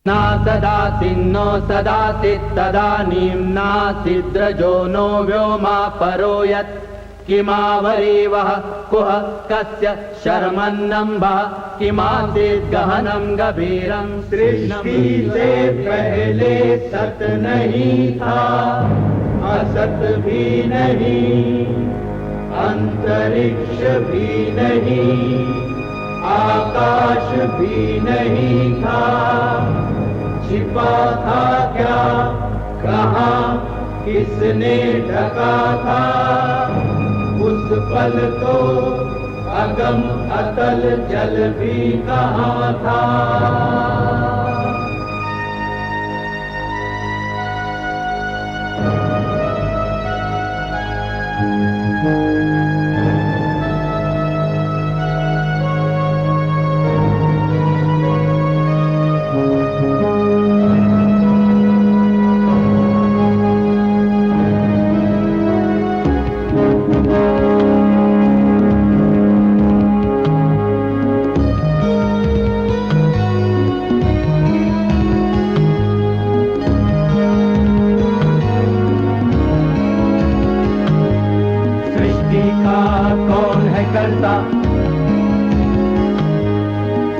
न सदासिन्नो सदासित्तदानीं नासिद्रजो नो व्योमा परो यत् किमावरीवः कुह कस्य शर्मन्नम्भः किमासीत् गहनं गभीरं। सृष्टि से पहले सत नहीं था, असत भी नहीं, अंतरिक्ष भी नहीं, आकाश भी नहीं था। छिपा था क्या, कहाँ, किसने ढका था? उस पल तो अगम अतल जल भी कहाँ था।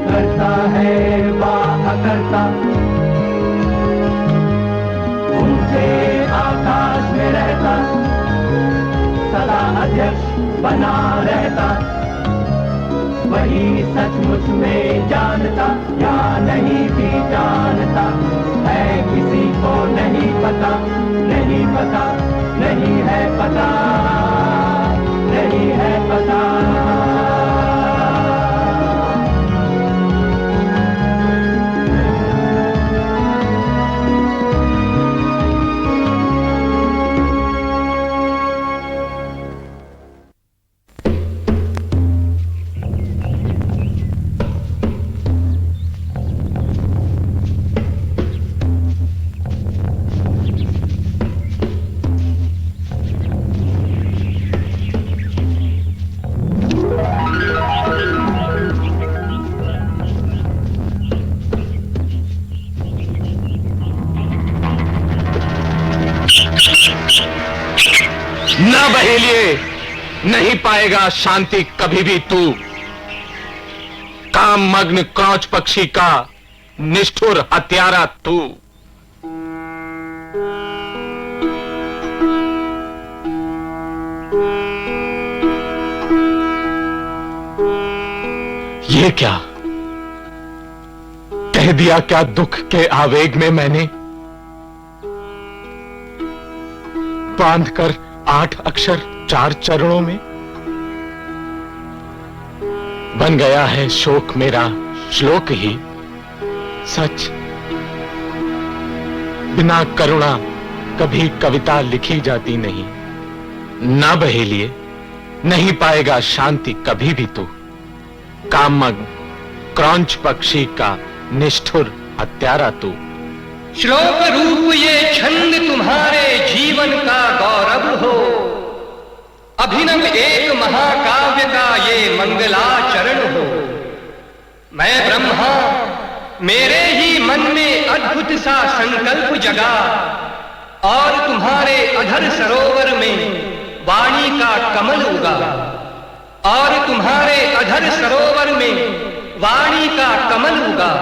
करता है वाह करता, ऊंचे आकाश में रहता, सदा अध्यक्ष बना रहता। वही सचमुच में जानता या नहीं भी जानता है, किसी को नहीं पता, नहीं पता, नहीं है पता, नहीं है पता। ना बहेलिए, नहीं पाएगा शांति कभी भी तू। काम मग्न क्रौच पक्षी का निष्ठुर हत्यारा तू। ये क्या कह दिया, क्या दुख के आवेग में मैंने बांधकर 8 अक्षर 4 चरणों में। बन गया है शोक मेरा श्लोक ही सच। बिना करुणा कभी कविता लिखी जाती नहीं। ना बहेलिए, नहीं पाएगा शांति कभी भी तू। काममग्न क्रौंच पक्षी का निष्ठुर हत्यारा तू। श्लोक रूप ये छंद तुम्हारे जीवन का गौरव हो, अभिनव एक महाकाव्य का ये मंगलाचरण हो। मैं ब्रह्मा, मेरे ही मन में अद्भुत सा संकल्प जगा, और तुम्हारे अधर सरोवर में वाणी का कमल उगा, और तुम्हारे अधर सरोवर में वाणी का कमल उगा।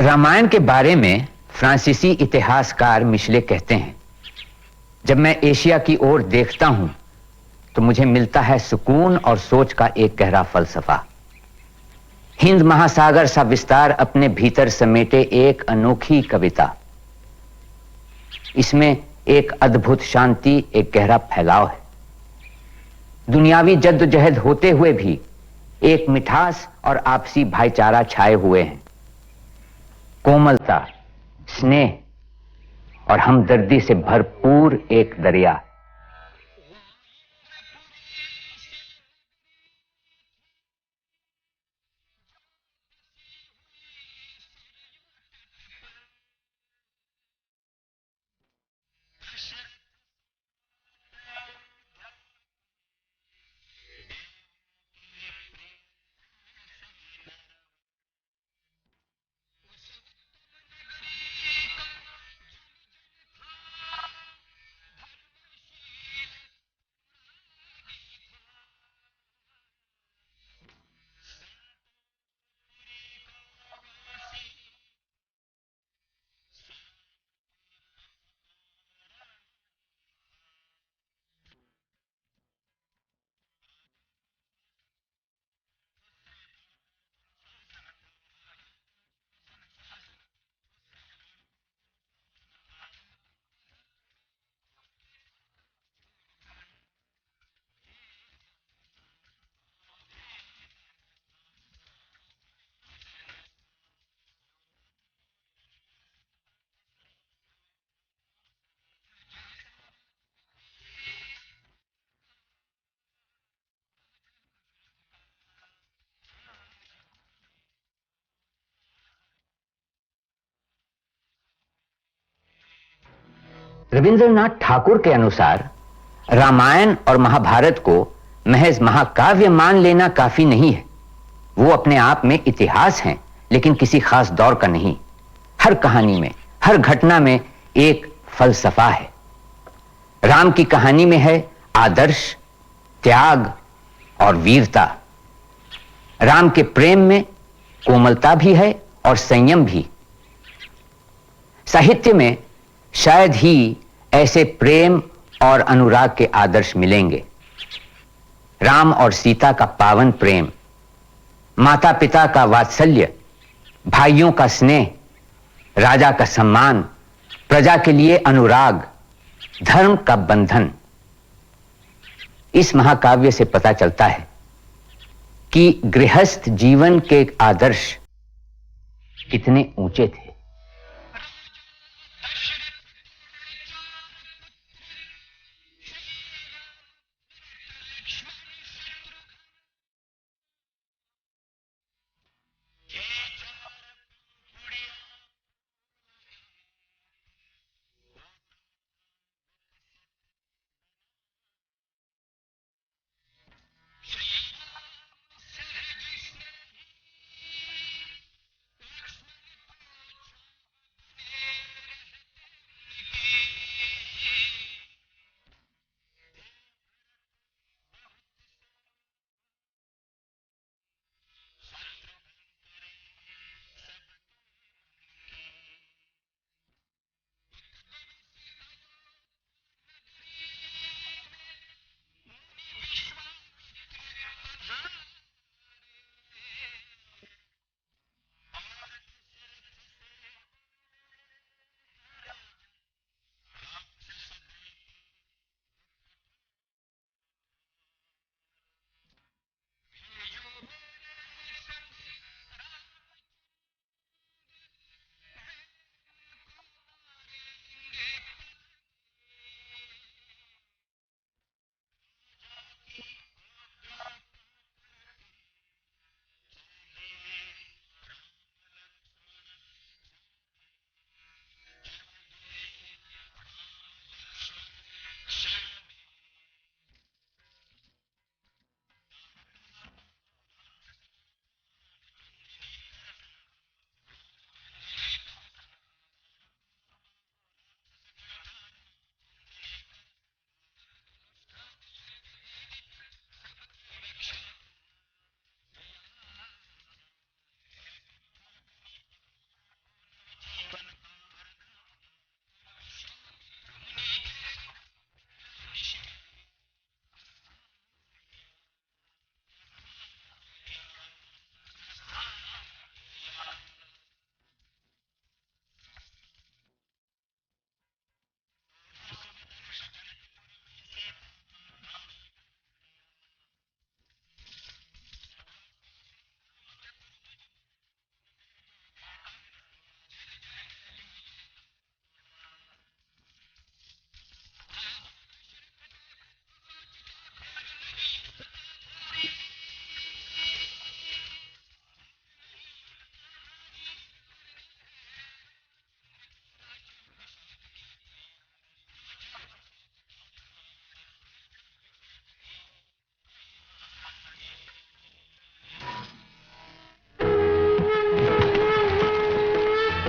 रामायण के बारे में फ्रांसीसी इतिहासकार मिशले कहते हैं, जब मैं एशिया की ओर देखता हूं तो मुझे मिलता है सुकून और सोच का एक गहरा फलसफा। हिंद महासागर सा विस्तार अपने भीतर समेटे एक अनोखी कविता। इसमें एक अद्भुत शांति, एक गहरा फैलाव है। दुनियावी जद्दोजहद होते हुए भी एक मिठास और आपसी भाईचारा छाए हुए हैं। कोमलता, स्नेह और हमदर्दी से भरपूर एक दरिया। रविंद्रनाथ ठाकुर के अनुसार रामायण और महाभारत को महज महाकाव्य मान लेना काफी नहीं है। वो अपने आप में इतिहास हैं, लेकिन किसी खास दौर का नहीं। हर कहानी में, हर घटना में एक फलसफा है। राम की कहानी में है आदर्श, त्याग और वीरता। राम के प्रेम में कोमलता भी है और संयम भी। साहित्य में शायद ही ऐसे प्रेम और अनुराग के आदर्श मिलेंगे। राम और सीता का पावन प्रेम, माता पिता का वात्सल्य, भाइयों का स्नेह, राजा का सम्मान, प्रजा के लिए अनुराग, धर्म का बंधन। इस महाकाव्य से पता चलता है कि गृहस्थ जीवन के आदर्श कितने ऊंचे थे।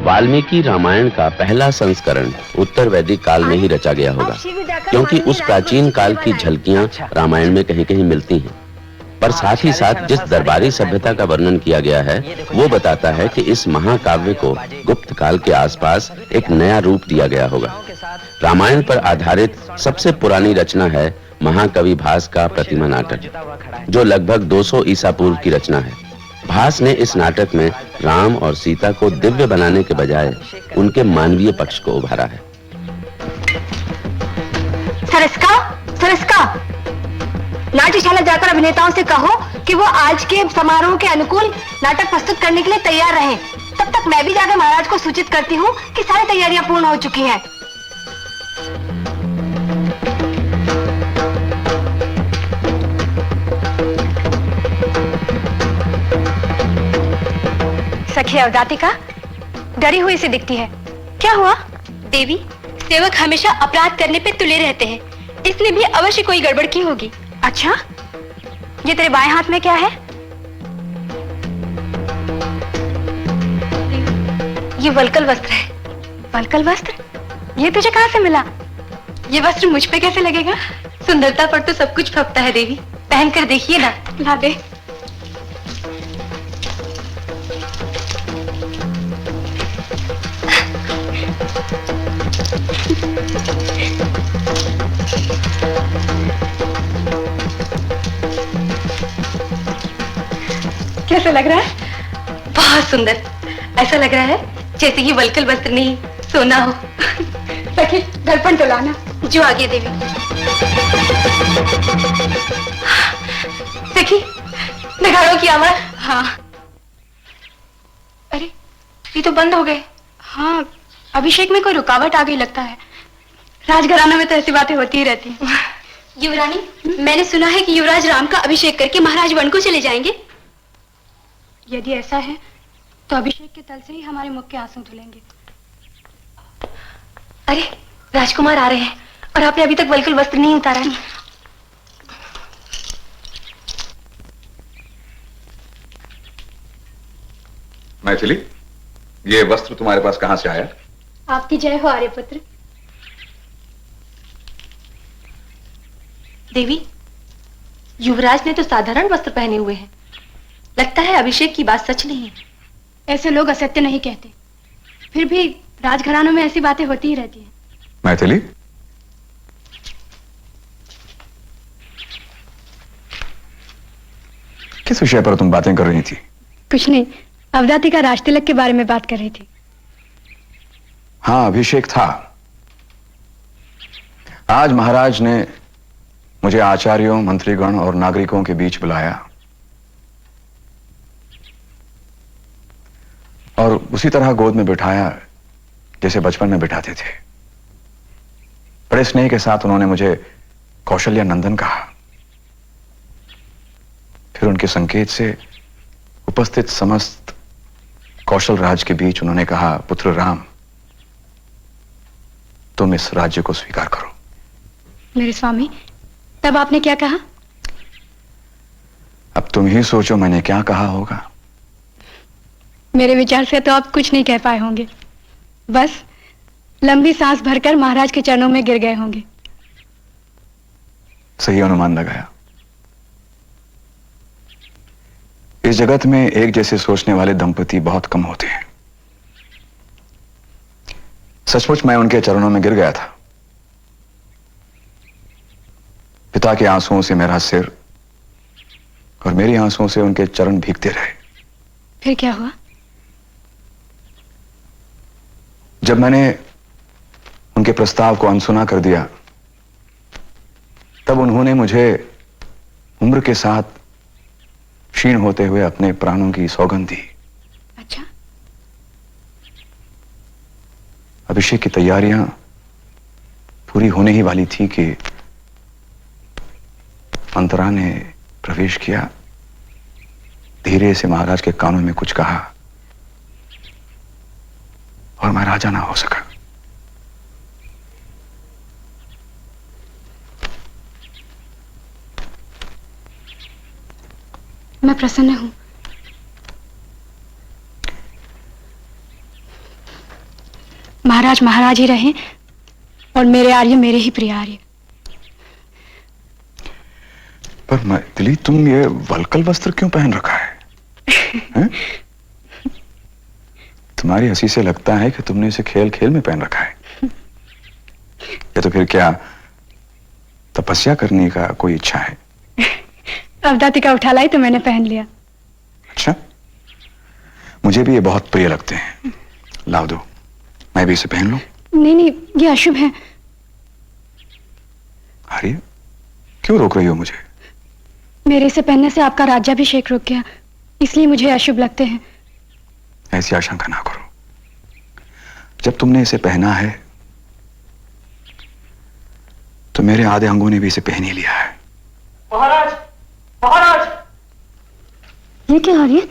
वाल्मीकि रामायण का पहला संस्करण उत्तर वैदिक काल में ही रचा गया होगा, क्योंकि उस प्राचीन काल की झलकियां रामायण में कहीं कहीं मिलती हैं। पर साथ ही साथ जिस दरबारी सभ्यता का वर्णन किया गया है वो बताता है कि इस महाकाव्य को गुप्त काल के आसपास एक नया रूप दिया गया होगा। रामायण पर आधारित सबसे पुरानी रचना है महाकवि भास का प्रतिमा नाटक, जो लगभग 200 ईसा पूर्व की रचना है। भास ने इस नाटक में राम और सीता को दिव्य बनाने के बजाय उनके मानवीय पक्ष को उभारा है। सरस्का, नाट्यशाला जाकर अभिनेताओं से कहो कि वो आज के समारोह के अनुकूल नाटक प्रस्तुत करने के लिए तैयार रहें। तब तक मैं भी जाकर महाराज को सूचित करती हूँ कि सारी तैयारियां पूर्ण हो चुकी हैं। सखी अवदातिका डरी हुई सी दिखती है, क्या हुआ? देवी, सेवक हमेशा अपराध करने पे तुले रहते हैं, इसने भी अवश्य कोई गड़बड़ की होगी। अच्छा, ये तेरे बाएं हाथ में क्या है? ये वल्कल वस्त्र है। वल्कल वस्त्र? ये तुझे कहाँ से मिला? ये वस्त्र मुझ पे कैसे लगेगा? सुंदरता पर तो सब कुछ फबता है देवी, पहन कर देखिए ना। ला दे। कैसा लग रहा है? बहुत सुंदर। ऐसा लग रहा है जैसे ये वल्कल वस्त्र नहीं सोना हो। सखी, दर्पण तो लाना। जो आ गया देवी। सखी, नगाड़ों की आवाज। हाँ। अरे, ये तो बंद हो गए। हाँ, अभिषेक में कोई रुकावट आ गई लगता है। राजघराना में तो ऐसी बातें होती ही रहती हैं। युवरानी, मैंने सुना है कि युवराज राम का अभिषेक करके महाराज वन को चले जाएंगे। यदि ऐसा है तो अभिषेक के तल से ही हमारे मुख के आंसू धुलेंगे। अरे, राजकुमार आ रहे हैं और आपने अभी तक वल्कल वस्त्र नहीं उतारा है। मैथिली, ये वस्त्र तुम्हारे पास कहां से आया? आपकी जय हो आर्यपुत्र। देवी, युवराज ने तो साधारण वस्त्र पहने हुए हैं। लगता है अभिषेक की बात सच नहीं है। ऐसे लोग असत्य नहीं कहते, फिर भी राजघरानों में ऐसी बातें होती ही रहती हैं। मैथिली, किस विषय पर तुम बातें कर रही थी? कुछ नहीं, अवदाती का राजतिलक के बारे में बात कर रही थी। हाँ, अभिषेक था। आज महाराज ने मुझे आचार्यों, मंत्रीगण और नागरिकों के बीच बुलाया और उसी तरह गोद में बिठाया जैसे बचपन में बिठाते थे। बड़े स्नेह के साथ उन्होंने मुझे कौशल्या नंदन कहा। फिर उनके संकेत से उपस्थित समस्त कौशल राज के बीच उन्होंने कहा, पुत्र राम, तुम इस राज्य को स्वीकार करो। मेरे स्वामी, तब आपने क्या कहा? अब तुम ही सोचो मैंने क्या कहा होगा। मेरे विचार से तो आप कुछ नहीं कह पाए होंगे, बस लंबी सांस भरकर महाराज के चरणों में गिर गए होंगे। सही अनुमान लगाया। इस जगत में एक जैसे सोचने वाले दंपति बहुत कम होते हैं। सचमुच मैं उनके चरणों में गिर गया था। पिता के आंसुओं से मेरा सिर और मेरे आंसुओं से उनके चरण भीगते रहे। फिर क्या हुआ? जब मैंने उनके प्रस्ताव को अनसुना कर दिया, तब उन्होंने मुझे उम्र के साथ क्षीण होते हुए अपने प्राणों की सौगंध दी। अच्छा? अभिषेक की तैयारियां पूरी होने ही वाली थी कि अंतरा ने प्रवेश किया। धीरे से महाराज के कानों में कुछ कहा और मैं राजा ना हो सका। मैं प्रसन्न हूं। महाराज महाराज ही रहें और मेरे आर्य मेरे ही प्रिय आर्य। पर मैथिली, तुम ये वल्कल वस्त्र क्यों पहन रखा है? तुम्हारी हंसी से लगता है कि तुमने इसे खेल खेल में पहन रखा है। या तो फिर क्या तपस्या करने का कोई इच्छा है? अवदाती का उठा लाई तो मैंने पहन लिया। अच्छा, मुझे भी ये बहुत प्रिय लगते हैं। लाओ दो, मैं भी इसे पहन लूं। नहीं नहीं, ये अशुभ है। आर्य, क्यों रोक रही हो मुझे? मेरे इसे पहनने से आपका राज्याभिषेक रुक गया, इसलिए मुझे अशुभ लगते हैं। ऐसी आशंका ना करो। जब तुमने इसे पहना है तो मेरे आधे अंगों ने भी इसे पहन ही लिया है। महाराज, महाराज! ये क्या हो रही है?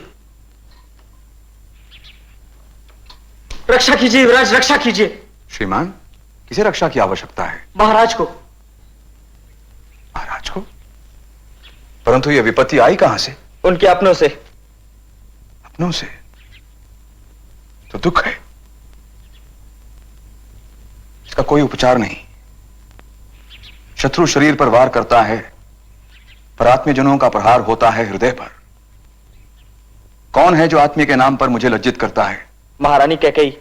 रक्षा कीजिए युवराज, रक्षा कीजिए। श्रीमान, किसे रक्षा की आवश्यकता है? महाराज को। महाराज को? परंतु यह विपत्ति आई कहां से? उनके अपनों से। अपनों से? तो दुख है, इसका कोई उपचार नहीं। शत्रु शरीर पर वार करता है, पर आत्मीयजनों का प्रहार होता है हृदय पर। कौन है जो आत्मीय के नाम पर मुझे लज्जित करता है? महारानी कैकेयी।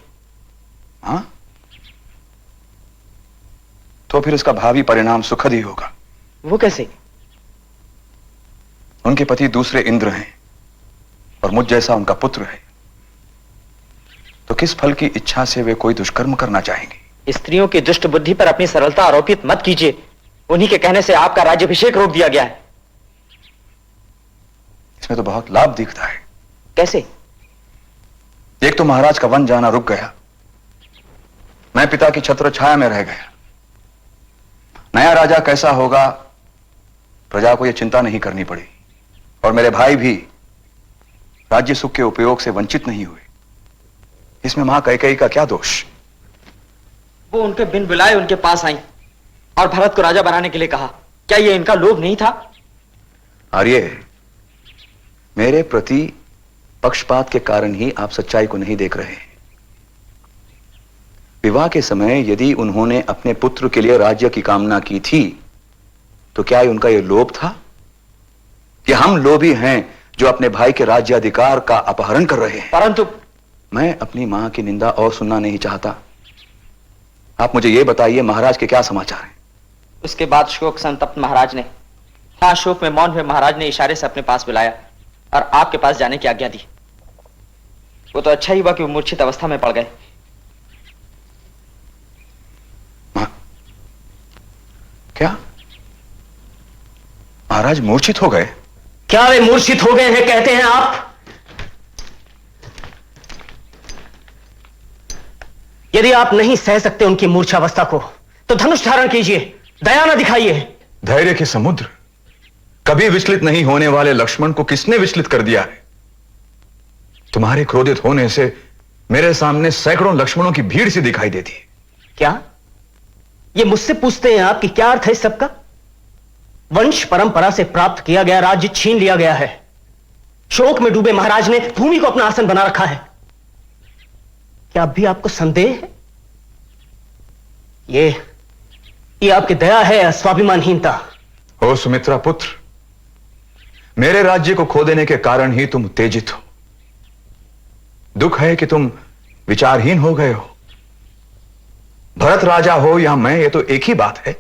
हाँ? तो फिर इसका भावी परिणाम सुखद ही होगा। वो कैसे? उनके पति दूसरे इंद्र हैं और मुझ जैसा उनका पुत्र है, तो किस फल की इच्छा से वे कोई दुष्कर्म करना चाहेंगे? स्त्रियों की दुष्ट बुद्धि पर अपनी सरलता आरोपित मत कीजिए। उन्हीं के कहने से आपका राज्याभिषेक रोक दिया गया है। इसमें तो बहुत लाभ दिखता है। कैसे? एक तो महाराज का वन जाना रुक गया, मैं पिता की छत्र छाया में रह गया। नया राजा कैसा होगा, प्रजा को यह चिंता नहीं करनी पड़ी, और मेरे भाई भी राज्य सुख के उपयोग से वंचित नहीं हुए। इसमें मां कैकेयी का क्या दोष? वो उनके बिन बुलाए उनके पास आई और भरत को राजा बनाने के लिए कहा। क्या ये इनका लोभ नहीं था? आर्य, मेरे प्रति पक्षपात के कारण ही आप सच्चाई को नहीं देख रहे हैं। विवाह के समय यदि उन्होंने अपने पुत्र के लिए राज्य की कामना की थी, तो क्या उनका यह लोभ था कि हम लोभी हैं जो अपने भाई के राज्याधिकार का अपहरण कर रहे हैं? परंतु मैं अपनी मां की निंदा और सुनना नहीं चाहता। आप मुझे यह बताइए, महाराज के क्या समाचार हैं? उसके बाद शोक संतप्त महाराज ने, हाँ, शोक में मौन हुए महाराज ने इशारे से अपने पास बुलाया और आपके पास जाने की आज्ञा दी। वो तो अच्छा ही हुआ कि वो मूर्छित अवस्था में पड़ गए। क्या महाराज मूर्छित हो गए? क्या वे मूर्छित हो गए हैं कहते हैं आप? यदि आप नहीं सह सकते उनकी मूर्छावस्था को, तो धनुष धारण कीजिए, दया न दिखाइए। धैर्य के समुद्र, कभी विचलित नहीं होने वाले लक्ष्मण को किसने विचलित कर दिया है? तुम्हारे क्रोधित होने से मेरे सामने सैकड़ों लक्ष्मणों की भीड़ सी दिखाई देती है। क्या ये मुझसे पूछते हैं आप कि क्या अर्थ है इस सबका? वंश परंपरा से प्राप्त किया गया राज्य छीन लिया गया है। शोक में डूबे महाराज ने भूमि को अपना आसन बना रखा है। क्या अब भी आपको संदेह है? ये आपकी दया है या स्वाभिमानहीनता? ओ सुमित्रा पुत्र, मेरे राज्य को खो देने के कारण ही तुम उत्तेजित हो। दुख है कि तुम विचारहीन हो गए हो। भरत राजा हो या मैं, ये तो एक ही बात है।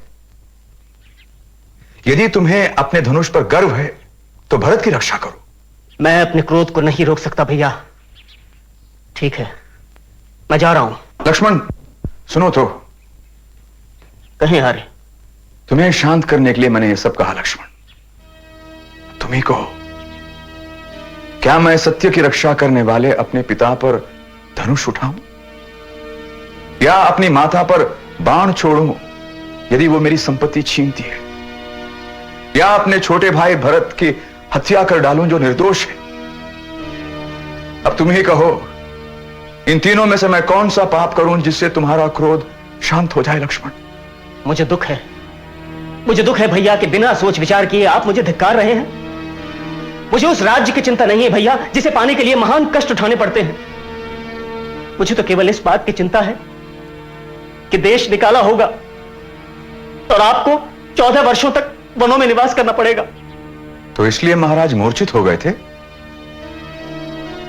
यदि तुम्हें अपने धनुष पर गर्व है तो भरत की रक्षा करो। मैं अपने क्रोध को नहीं रोक सकता भैया। ठीक है, मैं जा रहा हूं। लक्ष्मण सुनो तो। कहीं आ रहे? तुम्हें शांत करने के लिए मैंने यह सब कहा। लक्ष्मण, तुम ही कहो, क्या मैं सत्य की रक्षा करने वाले अपने पिता पर धनुष उठाऊं या अपनी माता पर बाण छोड़ूं यदि वो मेरी संपत्ति छीनती है, या अपने छोटे भाई भरत की हत्या कर डालूं जो निर्दोष है? अब तुम ही कहो, इन तीनों में से मैं कौन सा पाप करूं जिससे तुम्हारा क्रोध शांत हो जाए? लक्ष्मण, मुझे दुख है, मुझे दुख है भैया कि बिना सोच विचार किए आप मुझे धिक्कार रहे हैं। मुझे उस राज्य की चिंता नहीं है भैया जिसे पाने के लिए महान कष्ट उठाने पड़ते हैं। मुझे तो केवल इस बात की चिंता है कि देश निकाला होगा और आपको 14 वर्षों तक वनों में निवास करना पड़ेगा। तो इसलिए महाराज मूर्छित हो गए थे?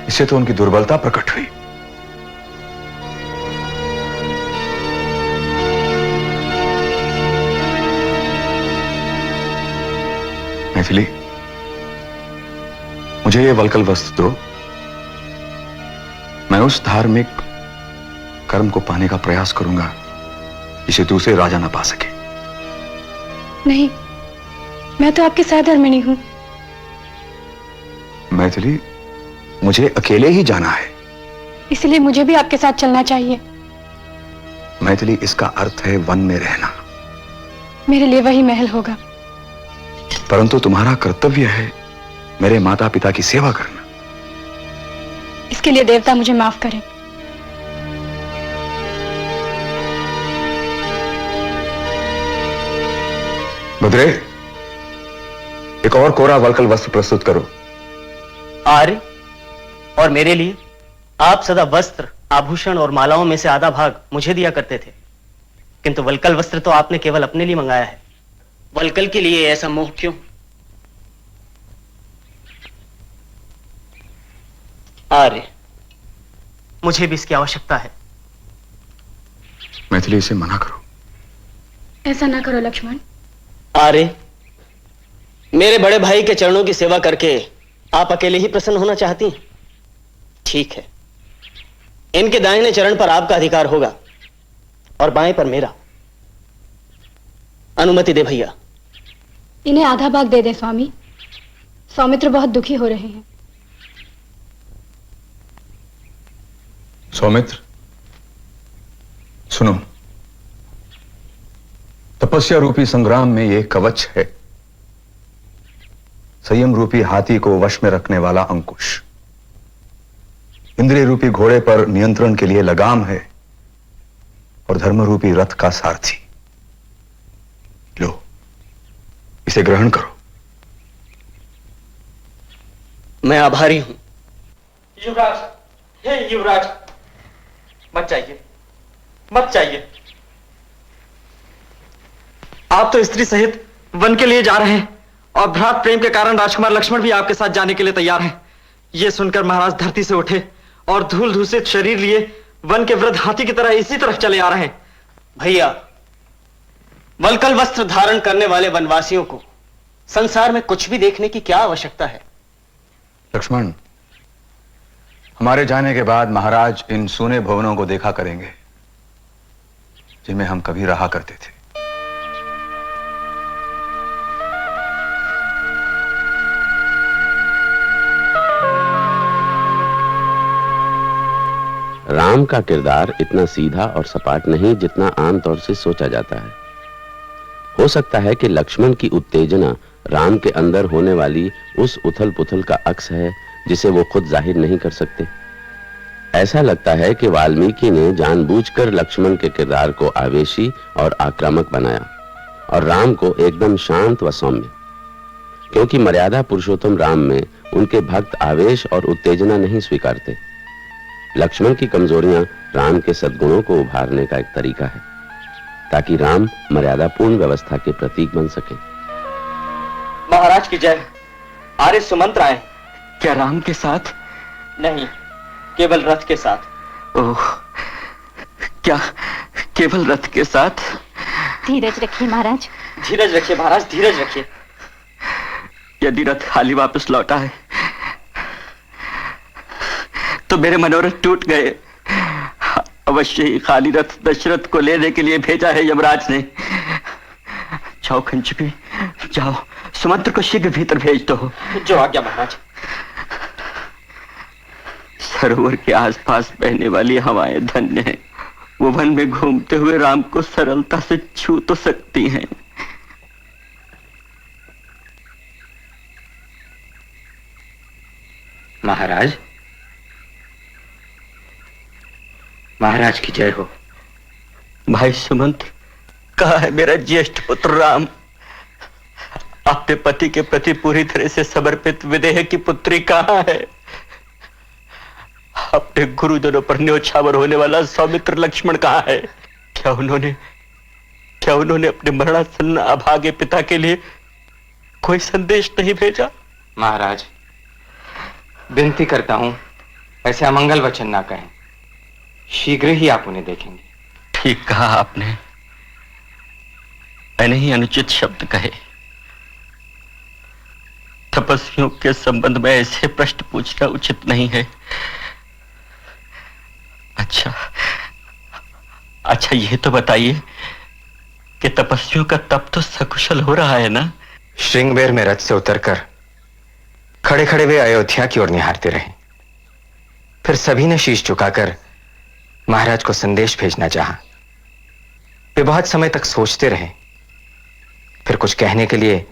इससे तो उनकी दुर्बलता प्रकट हुई। मैथिली, मुझे यह वल्कल वस्त्र दो। मैं उस धार्मिक कर्म को पाने का प्रयास करूंगा जिसे दूसरे राजा ना पा सके। नहीं, मैं तो आपके सहधर्मिणी हूं। मैथिली, मुझे अकेले ही जाना है। इसलिए मुझे भी आपके साथ चलना चाहिए। मैथिली, इसका अर्थ है वन में रहना। मेरे लिए वही महल होगा। परंतु तुम्हारा कर्तव्य है मेरे माता पिता की सेवा करना। इसके लिए देवता मुझे माफ करें। बद्रे, एक और कोरा वल्कल वस्त्र प्रस्तुत करो। आर्य, और मेरे लिए आप सदा वस्त्र, आभूषण और मालाओं में से आधा भाग मुझे दिया करते थे, किंतु वल्कल वस्त्र तो आपने केवल अपने लिए मंगाया है। वल्कल के लिए ऐसा मोह क्यों? आर्य, मुझे भी इसकी आवश्यकता है। मैथिली, इसे मना करो। ऐसा ना करो लक्ष्मण। आर्य, मेरे बड़े भाई के चरणों की सेवा करके आप अकेले ही प्रसन्न होना चाहती हैं? ठीक है, इनके दाहिने चरण पर आपका अधिकार होगा और बाएं पर मेरा। अनुमति दे भैया। इन्हें आधा भाग दे दे स्वामी। सौमित्र बहुत दुखी हो रहे हैं। सौमित्र, सुनो, तपस्या रूपी संग्राम में यह कवच है, संयम रूपी हाथी को वश में रखने वाला अंकुश, इंद्रिय रूपी घोड़े पर नियंत्रण के लिए लगाम है, और धर्म रूपी रथ का सारथी। लो, इसे ग्रहण करो। मैं आभारी हूं। युवराज, हे युवराज, मत जाइए, मत जाइए। आप तो स्त्री सहित वन के लिए जा रहे हैं और भ्रात प्रेम के कारण राजकुमार लक्ष्मण भी आपके साथ जाने के लिए तैयार हैं। यह सुनकर महाराज धरती से उठे और धूल धूसित शरीर लिए वन के वृद्ध हाथी की तरह इसी तरफ चले आ रहे हैं। भैया, वल्कल वस्त्र धारण करने वाले वनवासियों को संसार में कुछ भी देखने की क्या आवश्यकता है? लक्ष्मण, हमारे जाने के बाद महाराज इन सूने भवनों को देखा करेंगे जिनमें हम कभी रहा करते थे। राम का किरदार इतना सीधा और सपाट नहीं जितना आमतौर से सोचा जाता है। हो सकता है कि लक्ष्मण की उत्तेजना राम के अंदर होने वाली उस उथल पुथल का अक्स है जिसे वो खुद जाहिर नहीं कर सकते। ऐसा लगता है कि वाल्मीकि ने जानबूझकर लक्ष्मण के किरदार को आवेशी और आक्रामक बनाया और राम को एकदम शांत व सौम्य, क्योंकि मर्यादा पुरुषोत्तम राम में उनके भक्त आवेश और उत्तेजना नहीं स्वीकारते। लक्ष्मण की कमजोरियां राम के सद्गुणों को उभारने का एक तरीका है, ताकि राम मर्यादापूर्ण व्यवस्था के प्रतीक बन सके। महाराज की जय। आर्य सुमंत्र आए। क्या राम के साथ? नहीं, केवल रथ के साथ। ओह, क्या केवल रथ के साथ? धीरज रखिए महाराज। धीरज रखिए महाराज, धीरज रखिए। यदि रथ खाली वापस लौटा है तो मेरे मनोरथ टूट गए। अवश्य ही खाली रथ दशरथ को लेने के लिए भेजा है यमराज ने। जाओ खंचपी, जाओ, सुमंत्र को शीघ्र भीतर भेज दो। जो आज्ञा महाराज। सरोवर के आसपास बहने वाली हवाएं धन्य हैं। वो वन में घूमते हुए राम को सरलता से छू तो सकती हैं। महाराज, महाराज की जय हो। भाई सुमंत्र, कहा है मेरा ज्येष्ठ पुत्र राम? अपने पति के प्रति पूरी तरह से समर्पित विदेह की पुत्री कहाँ है? अपने गुरुजनों पर न्योछावर होने वाला सौमित्र लक्ष्मण कहाँ है? क्या उन्होंने अपने मरणासन्न अभागे पिता के लिए कोई संदेश नहीं भेजा? महाराज, विनती करता हूं, ऐसे अमंगल वचन ना कहें। शीघ्र ही आप उन्हें देखेंगे। ठीक कहा आपने, मैंने ही अनुचित शब्द कहे। तपस्वियों के संबंध में ऐसे प्रश्न पूछना उचित नहीं है। अच्छा ये तो बताइए कि तपस्वियों का तप तो सकुशल हो रहा है ना? श्रृंगबेर में रथ से उतरकर खड़े खड़े वे अयोध्या की ओर निहारते रहे। फिर सभी ने शीश झुकाकर महाराज को संदेश भेजना चाहा। वे बहुत समय तक सोचते रहे, फिर कुछ कहने के लिए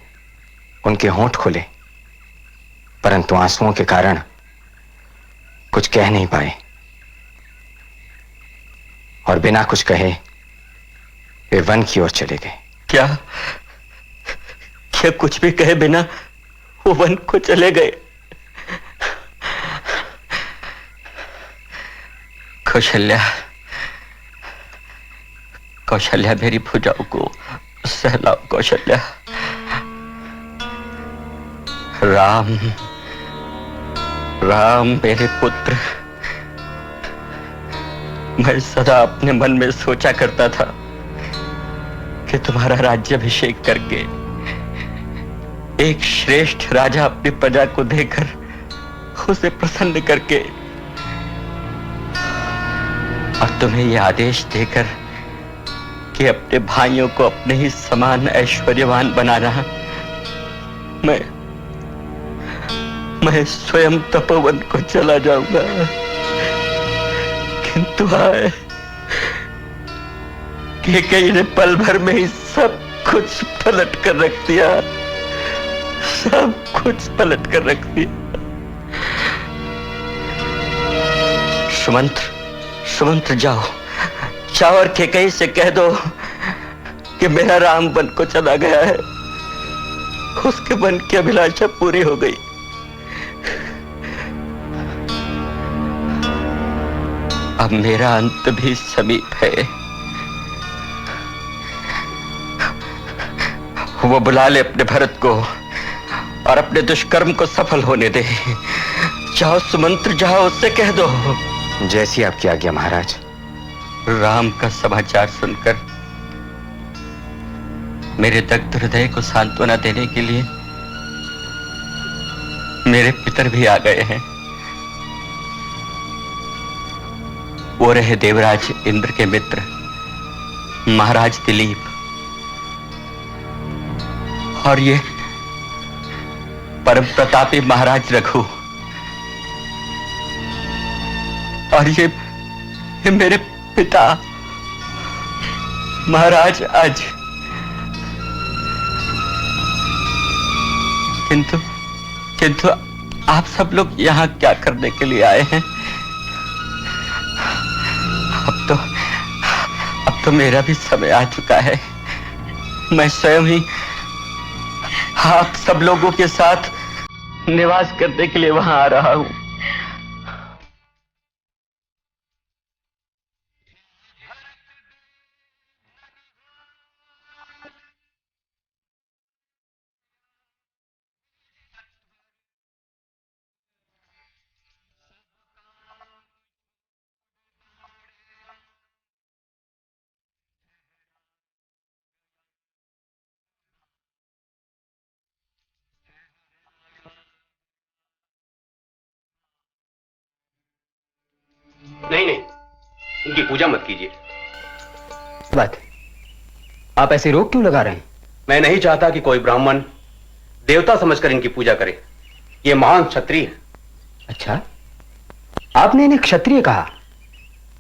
उनके होंठ खुले, परंतु आंसुओं के कारण कुछ कह नहीं पाए और बिना कुछ कहे वे वन की ओर चले गए। कि कुछ भी कहे बिना वो वन को चले गए। कौशल्या, कौशल्या मेरी भुजाओं को सहलाओ। कौशल्या, राम, राम मेरे पुत्र, मैं सदा अपने मन में सोचा करता था कि तुम्हारा राज्याभिषेक करके एक श्रेष्ठ राजा अपनी प्रजा को देकर उसे प्रसन्न करके और तुम्हें यह आदेश देकर कि अपने भाइयों को अपने ही समान ऐश्वर्यवान बनाना, मैं स्वयं तपोवन को चला जाऊंगा। किंतु हाय, कैकेयी ने पल भर में ही सब कुछ पलट कर रख दिया, सब कुछ पलट कर रख दिया। सुमंत्र, सुमंत्र जाओ, जाओ और कैकेयी से कह दो कि मेरा राम वन को चला गया है, उसके वन की अभिलाषा पूरी हो गई। अब मेरा अंत भी समीप है। वो बुला ले अपने भरत को और अपने दुष्कर्म को सफल होने दे। जाओ सुमंत्र, जाओ, उससे कह दो। जैसी आपकी आज्ञा महाराज। राम का समाचार सुनकर मेरे दग्ध हृदय को सांत्वना देने के लिए मेरे पितर भी आ गए हैं। वो रहे देवराज इंद्र के मित्र महाराज दिलीप, और ये परम प्रतापी महाराज रघु, और ये मेरे पिता महाराज अज। किंतु आप सब लोग यहाँ क्या करने के लिए आए हैं? अब तो मेरा भी समय आ चुका है। मैं स्वयं ही आप सब लोगों के साथ निवास करने के लिए वहां आ रहा हूं। नहीं नहीं, इनकी पूजा मत कीजिए। बात है, आप ऐसे रोक क्यों लगा रहे हैं? मैं नहीं चाहता कि कोई ब्राह्मण देवता समझकर इनकी पूजा करे। ये महान क्षत्रिय है। अच्छा, आपने इन्हें क्षत्रिय कहा।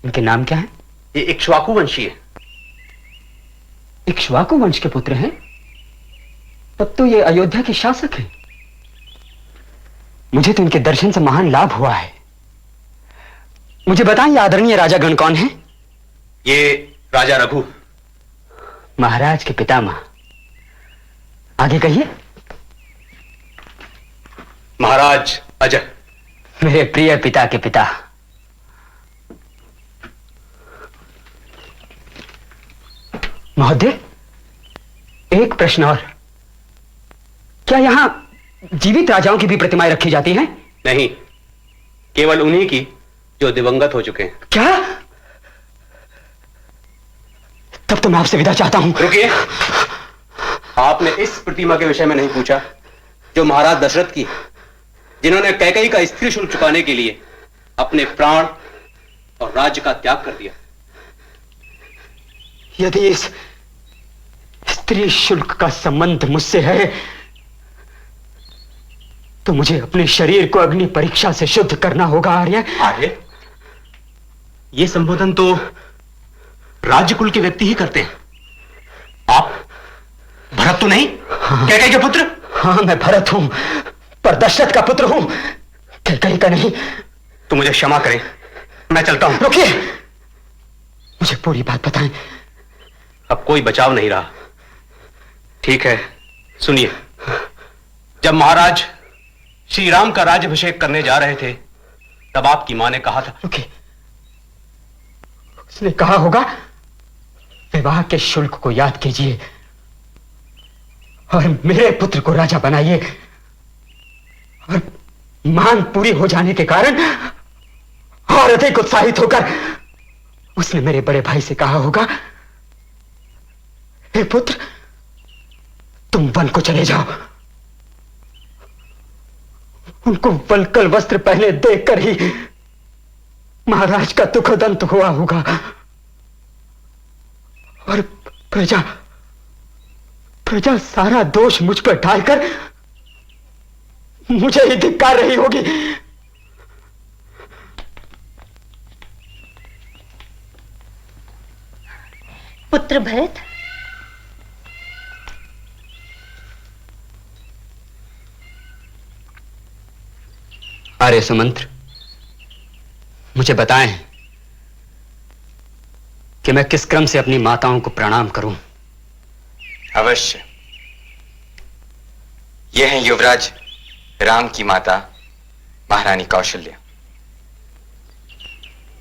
इनके नाम क्या है? ये इक्ष्वाकु वंशी है। इक्ष्वाकु वंश के पुत्र हैं? तब तो ये अयोध्या के शासक हैं। मुझे तो इनके दर्शन से महान लाभ हुआ है। मुझे बताएं, आदरणीय राजागण कौन है? ये राजा रघु, महाराज के पितामह। आगे कहिए। महाराज अजय, मेरे प्रिय पिता के पिता। महोदय, एक प्रश्न और। क्या यहां जीवित राजाओं की भी प्रतिमाएं रखी जाती हैं? नहीं, केवल उन्हीं की जो दिवंगत हो चुके हैं। क्या? तब तो मैं आपसे विदा चाहता हूं। रुकिए, आपने इस प्रतिमा के विषय में नहीं पूछा जो महाराज दशरथ की, जिन्होंने कैकेयी का स्त्री शुल्क चुकाने के लिए अपने प्राण और राज्य का त्याग कर दिया। यदि इस स्त्री शुल्क का संबंध मुझसे है तो मुझे अपने शरीर को अग्नि परीक्षा से शुद्ध करना होगा। आर्य, आर्य, ये संबोधन तो राज्यकुल के व्यक्ति ही करते हैं। आप भरत तो नहीं? हाँ। कैकेयी के पुत्र? हाँ, मैं भरत हूं, पर दशरथ का पुत्र हूं, कैकेयी का नहीं। तो मुझे क्षमा करें, मैं चलता हूं। रुकिए, मुझे पूरी बात बताएं। अब कोई बचाव नहीं रहा। ठीक है, सुनिए। जब महाराज श्री राम का राज्याभिषेक करने जा रहे थे तब आपकी मां ने कहा था। रुकिए, उसने कहा होगा विवाह के शुल्क को याद कीजिए और मेरे पुत्र को राजा बनाइए, और मांग पूरी हो जाने के कारण और अधिक उत्साहित होकर उसने मेरे बड़े भाई से कहा होगा, हे पुत्र तुम वन को चले जाओ। उनको वलकल वस्त्र पहने देखकर ही महाराज का दुखद अंत हुआ होगा और प्रजा सारा दोष मुझ पर डालकर मुझे ही धिक्कार रही होगी। पुत्र भरत, आर्य सुमंत्र, मुझे बताएं कि मैं किस क्रम से अपनी माताओं को प्रणाम करूं। अवश्य। यह है युवराज राम की माता महारानी कौशल्या।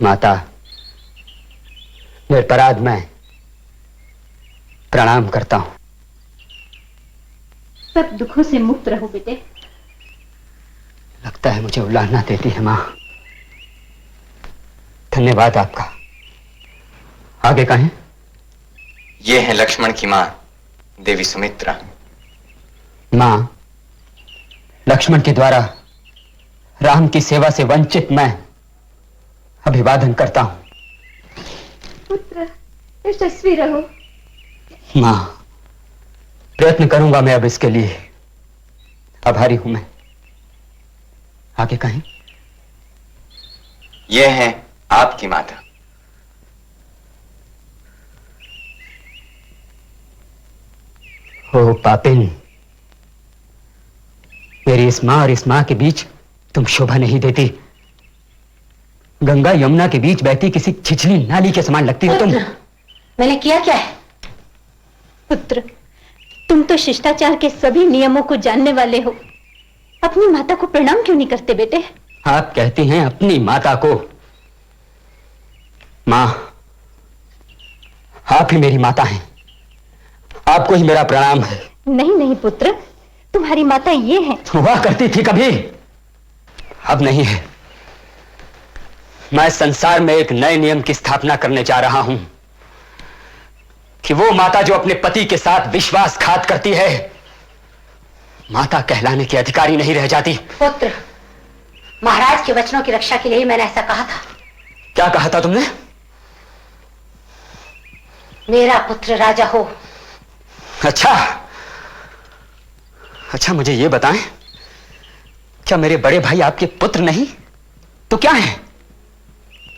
माता, निरपराध मैं प्रणाम करता हूं। सब दुखों से मुक्त रहो बेटे। लगता है मुझे उलाहना देती है मां। धन्यवाद आपका। आगे कहें। ये है लक्ष्मण की मां देवी सुमित्रा। मां, लक्ष्मण के द्वारा राम की सेवा से वंचित मैं अभिवादन करता हूं। पुत्र यशस्वी रहो। मां, प्रयत्न करूंगा मैं अब इसके लिए। आभारी हूं मैं। आगे कहें। यह है आपकी माता। ओ पापिन, मेरी इस मां और इस मां के बीच तुम शोभा नहीं देती। गंगा यमुना के बीच बहती किसी छिछली नाली के समान लगती हो तुम। मैंने किया क्या है? पुत्र, तुम तो शिष्टाचार के सभी नियमों को जानने वाले हो। अपनी माता को प्रणाम क्यों नहीं करते बेटे? आप कहती हैं अपनी माता को। मां, आप ही मेरी माता हैं। आपको ही मेरा प्रणाम है। नहीं नहीं पुत्र, तुम्हारी माता ये है। हुआ करती थी कभी, अब नहीं है। मैं संसार में एक नए नियम की स्थापना करने जा रहा हूं कि वो माता जो अपने पति के साथ विश्वासघात करती है, माता कहलाने की अधिकारी नहीं रह जाती। पुत्र, महाराज के वचनों की रक्षा के लिए मैंने ऐसा कहा था। क्या कहा था तुमने? मेरा पुत्र राजा हो। अच्छा, मुझे ये बताएं, क्या मेरे बड़े भाई आपके पुत्र नहीं तो क्या है?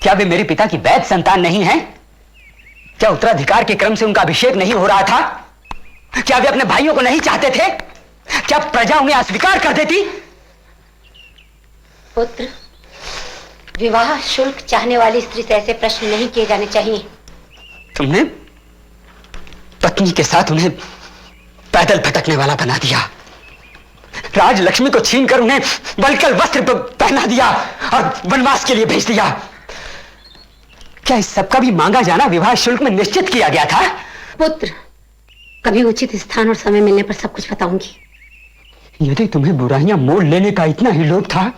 क्या वे मेरे पिता की वैध संतान नहीं है? क्या उत्तराधिकार के क्रम से उनका अभिषेक नहीं हो रहा था? क्या वे अपने भाइयों को नहीं चाहते थे? क्या प्रजा उन्हें अस्वीकार कर देती? पुत्र, विवाह शुल्क चाहने वाली स्त्री से ऐसे प्रश्न नहीं किए जाने चाहिए। तुमने पत्नी के साथ उन्हें पैदल भटकने वाला बना दिया, राज लक्ष्मी को छीनकर उन्हें वलकल वस्त्र पहना दिया और वनवास के लिए भेज दिया। क्या इस सब का भी मांगा जाना विवाह शुल्क में निश्चित किया गया था? पुत्र, कभी उचित स्थान और समय मिलने पर सब कुछ बताऊंगी। यदि तुम्हें बुराइयां मोल लेने का इतना ही लोभ था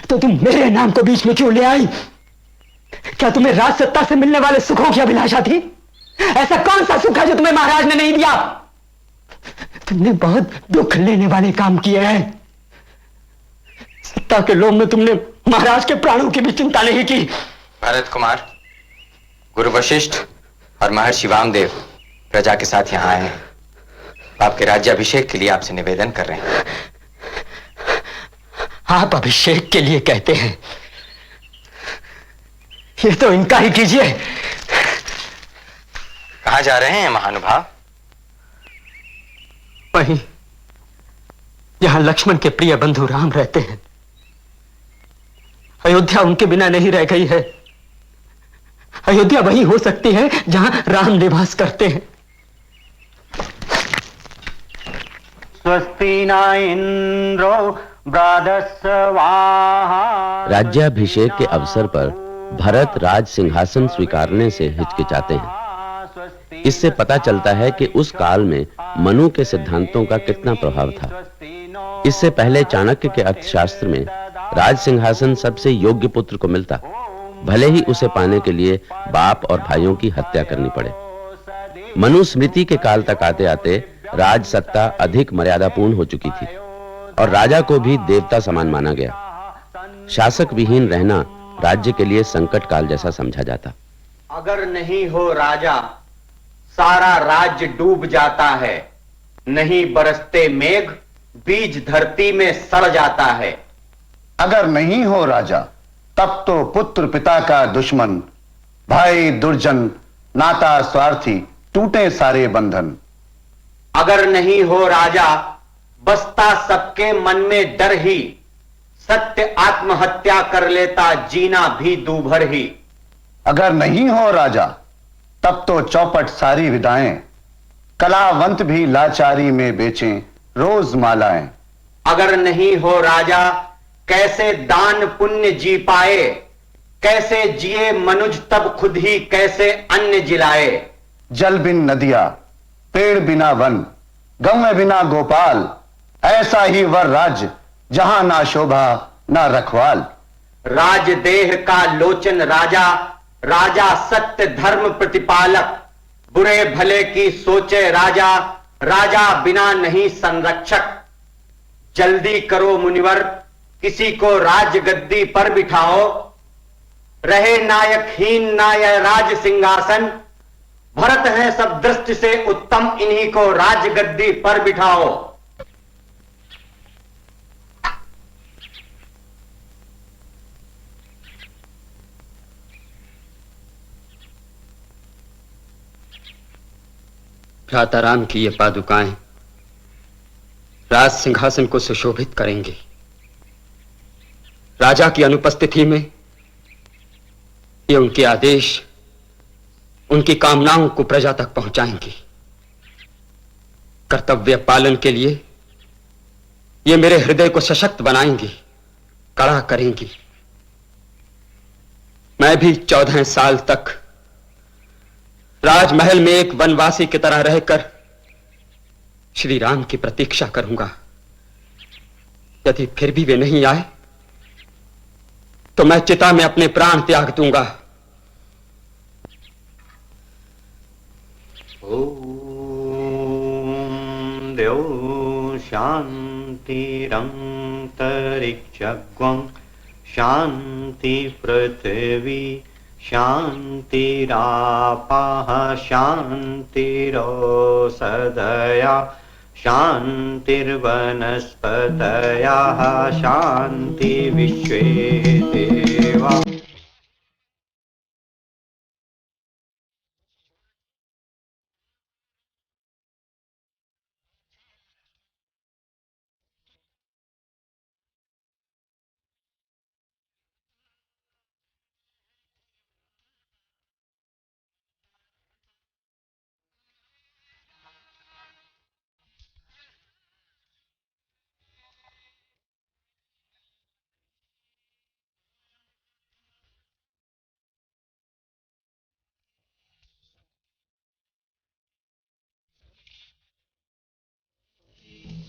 तो तुम मेरे नाम को बीच में क्यों ले आई? क्या तुम्हें राज सत्ता से मिलने वाले सुखों की अभिलाषा थी? ऐसा कौन सा सुख है जो तुम्हें महाराज ने नहीं दिया? तुमने बहुत दुख लेने वाले काम किए हैं। सत्ता के लोभ में तुमने महाराज के प्राणों की भी चिंता नहीं की। भरत कुमार, गुरु वशिष्ठ और महर्षि वामदेव प्रजा के साथ यहां आए हैं। आपके राज्याभिषेक के लिए आपसे निवेदन कर रहे हैं। आप अभिषेक के लिए कहते हैं, ये तो इनका ही कीजिए। कहां जा रहे हैं महानुभाव? वहीं जहां लक्ष्मण के प्रिय बंधु राम रहते हैं। अयोध्या उनके बिना नहीं रह गई है। अयोध्या वही हो सकती है जहां राम निवास करते हैं। स्वस्ति न इंद्रो वृद्धस्वाहा। राज्याभिषेक के अवसर पर भरत राज सिंहासन स्वीकारने से हिचकिचाते हैं। इससे पता चलता है कि उस काल में मनु के सिद्धांतों का कितना प्रभाव था। इससे पहले चाणक्य के अर्थशास्त्र में राज सिंहासन सबसे योग्य पुत्र को मिलता, भले ही उसे पाने के लिए बाप और भाइयों की हत्या करनी पड़े। मनुस्मृति के काल तक आते आते राज सत्ता अधिक मर्यादापूर्ण हो चुकी थी और राजा को भी देवता समान माना गया। शासक विहीन रहना राज्य के लिए संकट काल जैसा समझा जाता। अगर नहीं हो राजा सारा राज्य डूब जाता है, नहीं बरसते मेघ बीज धरती में सड़ जाता है। अगर नहीं हो राजा तब तो पुत्र पिता का दुश्मन, भाई दुर्जन, नाता स्वार्थी, टूटे सारे बंधन। अगर नहीं हो राजा बसता सबके मन में डर ही, सत्य आत्महत्या कर लेता जीना भी दूभर ही। अगर नहीं हो राजा तब तो चौपट सारी विदाएं, कलावंत भी लाचारी में बेचें रोज मालाएं। अगर नहीं हो राजा कैसे दान पुण्य जी पाए, कैसे जिए मनुज तब खुद ही कैसे अन्न जिलाए। जल बिन नदिया, पेड़ बिना वन, गौ बिना गोपाल, ऐसा ही वर राज्य जहां ना शोभा ना रखवाल। राज देह का लोचन राजा, राजा सत्य धर्म प्रतिपालक, बुरे भले की सोचे राजा, राजा बिना नहीं संरक्षक। जल्दी करो मुनिवर किसी को राज गद्दी पर बिठाओ, रहे नायकहीन नाय राज सिंहासन। भरत है सब दृष्टि से उत्तम, इन्हीं को राज गद्दी पर बिठाओ। भ्राताराम की ये पादुकाएं राज सिंहासन को सुशोभित करेंगी। राजा की अनुपस्थिति में ये उनके आदेश, उनकी कामनाओं को प्रजा तक पहुंचाएंगी। कर्तव्य पालन के लिए ये मेरे हृदय को सशक्त बनाएंगी, कड़ा करेंगी। मैं भी 14 साल तक राजमहल में एक वनवासी की तरह रहकर श्री राम की प्रतीक्षा करूंगा। यदि फिर भी वे नहीं आए तो मैं चिता में अपने प्राण त्याग दूंगा। ओम देव शांतिरंतरिक्षगं शांति पृथ्वी शांतिरापः शांतिरोषधयः शांतिर्वनस्पतयः शांति विश्वे देवा।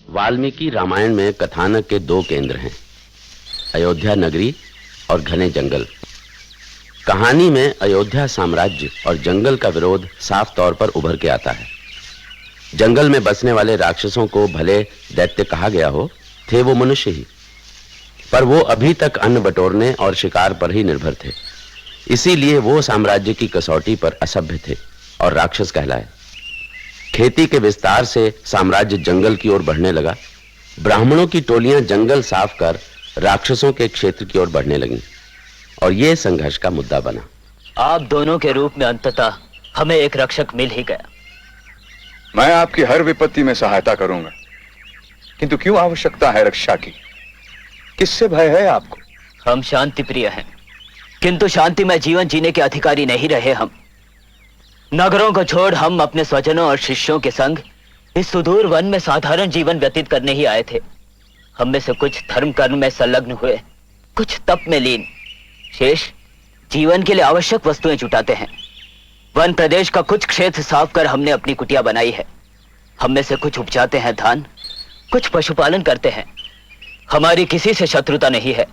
वाल्मीकि रामायण में कथानक के दो केंद्र हैं, अयोध्या नगरी और घने जंगल। कहानी में अयोध्या साम्राज्य और जंगल का विरोध साफ तौर पर उभर के आता है। जंगल में बसने वाले राक्षसों को भले दैत्य कहा गया हो, थे वो मनुष्य ही, पर वो अभी तक अन्न बटोरने और शिकार पर ही निर्भर थे। इसीलिए वो साम्राज्य की कसौटी पर असभ्य थे और राक्षस कहलाए। खेती के विस्तार से साम्राज्य जंगल की ओर बढ़ने लगा। ब्राह्मणों की टोलियां जंगल साफ कर राक्षसों के क्षेत्र की ओर बढ़ने लगीं और यह संघर्ष का मुद्दा बना। आप दोनों के रूप में अंततः हमें एक रक्षक मिल ही गया। मैं आपकी हर विपत्ति में सहायता करूंगा, किंतु क्यों आवश्यकता है रक्षा की? किससे भय है आपको? हम शांति प्रिय हैं, किंतु शांति में जीवन जीने के अधिकारी नहीं रहे। हम नगरों को छोड़ हम अपने स्वजनों और शिष्यों के संग इस सुदूर वन में साधारण जीवन व्यतीत करने ही आए थे। हम में से कुछ धर्म कर्म में संलग्न हुए, कुछ तप में लीन, शेष जीवन के लिए आवश्यक वस्तुएं जुटाते हैं। वन प्रदेश का कुछ क्षेत्र साफ कर हमने अपनी कुटिया बनाई है। हम में से कुछ उपजाते हैं धान, कुछ पशुपालन करते हैं। हमारी किसी से शत्रुता नहीं है।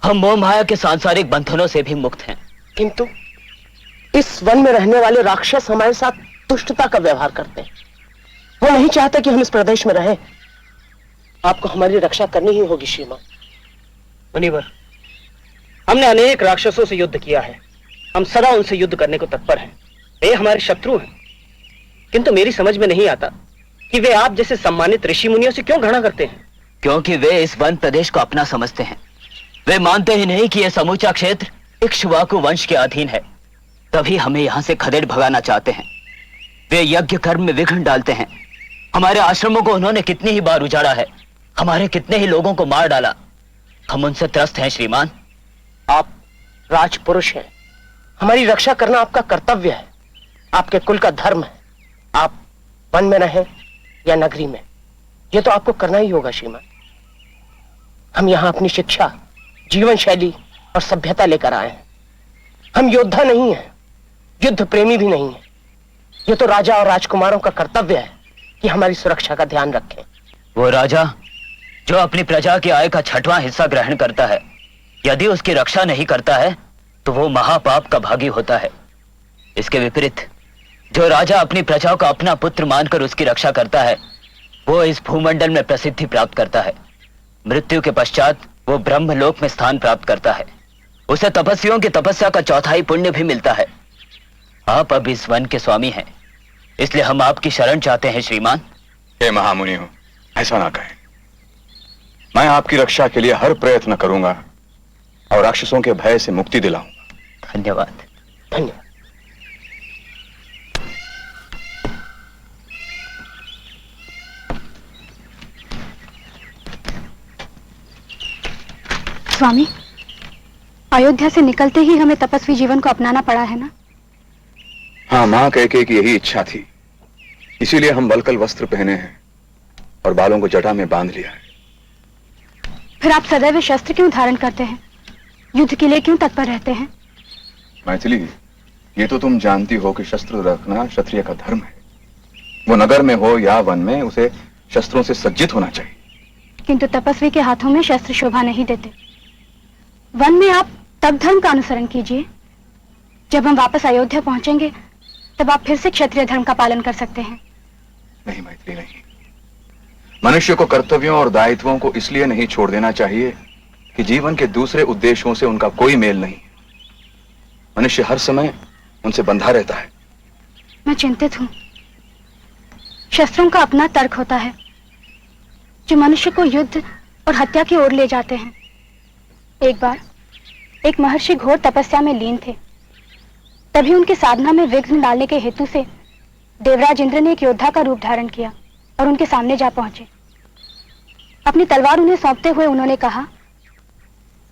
हम मोह माया के सांसारिक बंधनों से भी मुक्त हैं। किंतु इस वन में रहने वाले राक्षस हमारे साथ दुष्टता का व्यवहार करते हैं। वो नहीं चाहते कि हम इस प्रदेश में रहें। आपको हमारी रक्षा करनी ही होगी श्रीमान। मुनिवर, हमने अनेक राक्षसों से युद्ध किया है। हम सदा उनसे युद्ध करने को तत्पर हैं। वे हमारे शत्रु हैं, किंतु मेरी समझ में नहीं आता कि वे आप जैसे सम्मानित ऋषि मुनियों से क्यों घृणा करते हैं। क्योंकि वे इस वन प्रदेश को अपना समझते हैं। वे मानते ही नहीं कि यह समूचा क्षेत्र इक्ष्वाकु वंश के अधीन है। तभी हमें यहां से खदेड़ भगाना चाहते हैं। वे यज्ञ कर्म में विघ्न डालते हैं। हमारे आश्रमों को उन्होंने कितनी ही बार उजाड़ा है। हमारे कितने ही लोगों को मार डाला। हम उनसे त्रस्त हैं श्रीमान। आप राजपुरुष हैं। हमारी रक्षा करना आपका कर्तव्य है, आपके कुल का धर्म है। आप वन में रहें या नगरी में, यह तो आपको करना ही होगा श्रीमान। हम यहां अपनी शिक्षा, जीवन शैली और सभ्यता लेकर आए हैं। हम योद्धा नहीं हैं, युद्ध प्रेमी भी नहीं है। यह तो राजा और राजकुमारों का कर्तव्य है कि हमारी सुरक्षा का ध्यान रखें। वो राजा जो अपनी प्रजा की आय का 6वां हिस्सा ग्रहण करता है, यदि उसकी रक्षा नहीं करता है तो वो महापाप का भागी होता है। इसके विपरीत जो राजा अपनी प्रजा को अपना पुत्र मानकर उसकी रक्षा करता है, वो इस भूमंडल में प्रसिद्धि प्राप्त करता है। मृत्यु के पश्चात वो ब्रह्मलोक में स्थान प्राप्त करता है। उसे तपस्वियों की तपस्या का 1/4 पुण्य भी मिलता है। आप अब इस वन के स्वामी हैं, इसलिए हम आपकी शरण चाहते हैं श्रीमान। हे महामुनि हो, ऐसा ना कहें। मैं आपकी रक्षा के लिए हर प्रयत्न करूंगा और राक्षसों के भय से मुक्ति दिलाऊंगा। धन्यवाद। धन्यवाद। स्वामी, अयोध्या से निकलते ही हमें तपस्वी जीवन को अपनाना पड़ा है ना? हाँ, मां कैकेयी की यही इच्छा थी, इसीलिए हम वलकल वस्त्र पहने हैं और बालों को जटा में बांध लिया है। फिर आप सदैव शस्त्र क्यों धारण करते हैं? युद्ध के लिए क्यों तत्पर रहते हैं? मैथिली, ये तो तुम जानती हो कि शस्त्र रखना क्षत्रिय का धर्म है। वो नगर में हो या वन में, उसे शस्त्रों से सज्जित होना चाहिए। किंतु तपस्वी के हाथों में शस्त्र शोभा नहीं देते। वन में आप तब धर्म का अनुसरण कीजिए। जब हम वापस अयोध्या पहुंचेंगे तब आप फिर से क्षत्रिय धर्म का पालन कर सकते हैं। नहीं मैथिली, नहीं। मनुष्य को कर्तव्यों और दायित्वों को इसलिए नहीं छोड़ देना चाहिए कि जीवन के दूसरे उद्देश्यों से उनका कोई मेल नहीं। मनुष्य हर समय उनसे बंधा रहता है। मैं चिंतित हूं। शस्त्रों का अपना तर्क होता है जो मनुष्य को युद्ध और हत्या की ओर ले जाते हैं। एक बार एक महर्षि घोर तपस्या में लीन थे। तभी उनकी साधना में विघ्न डालने के हेतु से देवराज इंद्र ने एक योद्धा का रूप धारण किया और उनके सामने जा पहुंचे। अपनी तलवार उन्हें सौंपते हुए उन्होंने कहा,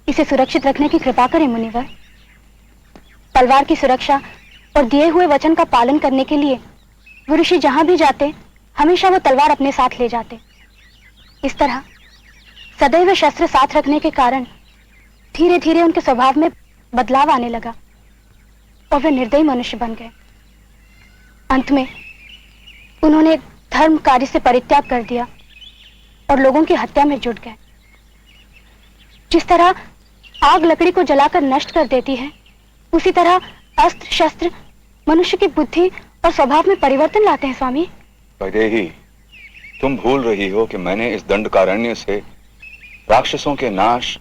इसे सुरक्षित रखने की कृपा करें मुनिवर। तलवार की सुरक्षा और दिए हुए वचन का पालन करने के लिए वो ऋषि जहां भी जाते हमेशा वो तलवार अपने साथ ले जाते। इस तरह सदैव शस्त्र साथ रखने के कारण धीरे धीरे उनके स्वभाव में बदलाव आने लगा और वे निर्दयी मनुष्य बन गए। अंत में उन्होंने धर्म कार्य से परित्याग कर दिया और लोगों की हत्या में जुट गए। जिस तरह आग लकड़ी को जलाकर नष्ट कर देती है, उसी तरह अस्त्र शस्त्र मनुष्य की बुद्धि और स्वभाव में परिवर्तन लाते हैं। स्वामी वैदेही, तुम भूल रही हो कि मैंने इस दंडकारण्य से राक्षसों के नाश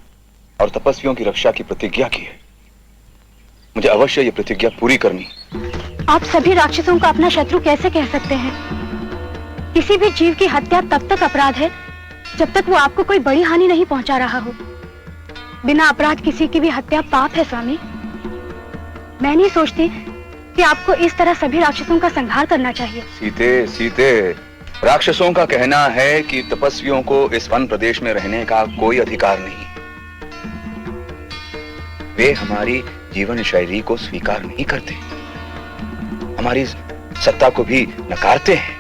और तपस्वियों की रक्षा की प्रतिज्ञा की है। मुझे अवश्य ये प्रतिज्ञा पूरी करनी। आप सभी राक्षसों को अपना शत्रु कैसे कह सकते हैं? किसी भी जीव की हत्या तब तक अपराध है जब तक वो आपको कोई बड़ी हानि नहीं पहुंचा रहा हो। बिना अपराध किसी की भी हत्या पाप है स्वामी। मैं नहीं सोचती कि आपको इस तरह सभी राक्षसों का संहार करना चाहिए। सीते, राक्षसों का कहना है कि तपस्वियों को इस वन प्रदेश में रहने का कोई अधिकार नहीं। वे हमारी जीवन शैली को स्वीकार नहीं करते, हमारी सत्ता को भी नकारते हैं।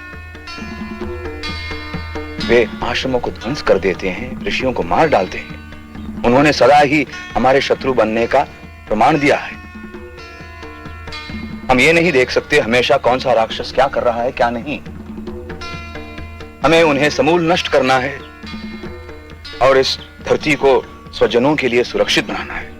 वे आश्रमों को ध्वंस कर देते हैं, ऋषियों को मार डालते हैं। उन्होंने सदा ही हमारे शत्रु बनने का प्रमाण दिया है। हम ये नहीं देख सकते हमेशा कौन सा राक्षस क्या कर रहा है क्या नहीं। हमें उन्हें समूल नष्ट करना है और इस धरती को स्वजनों के लिए सुरक्षित बनाना है।